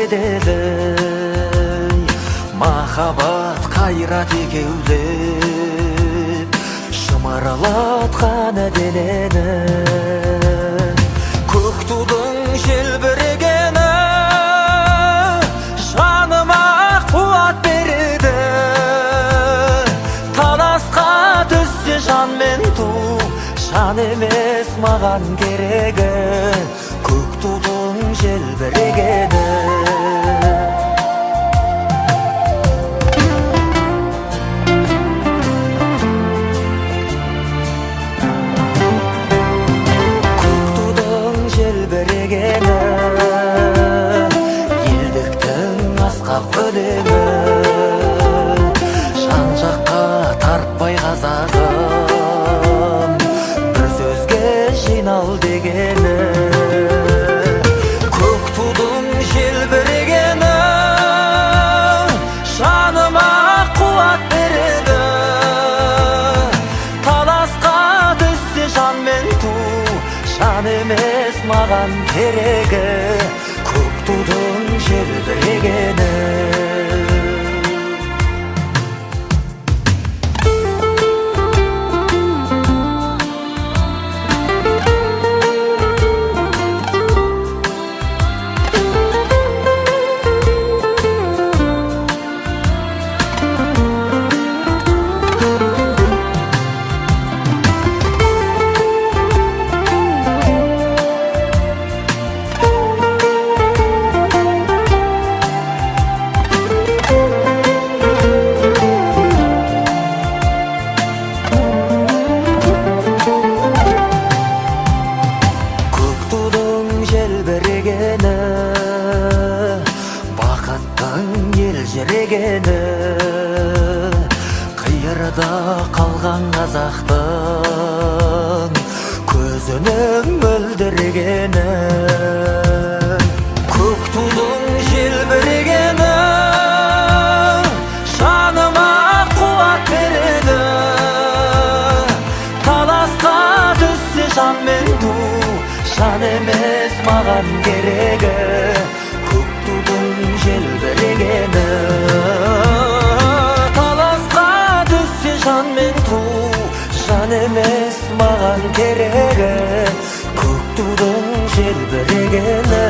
кетеді махаббат қайрат екеулеп шымырлатқан денені көк тудың желбірегені жаныма қуат береді таласқа түссе жан мен ту жан емес маған керегі көк тудың желбірегені елдіктің асқақ өлеңі жан жаққа тартпай қазағым бір сөзге жинал дегені көк тудың желбірегені жаныма қуат береді таласқа түссе жан мен ту жан емес маған керегі көк тудың желбірегені бақыттың елжірегені қиырда қалған қазақтың көзінің мөлдірегені көк тудың желбірегені жаныма қуат береді таласқа түссе жан мен ту жан емес маған керегі көк тудың желбірегені таласқа түссе жан мен ту жан емес маған керегі көк тудың желбірегені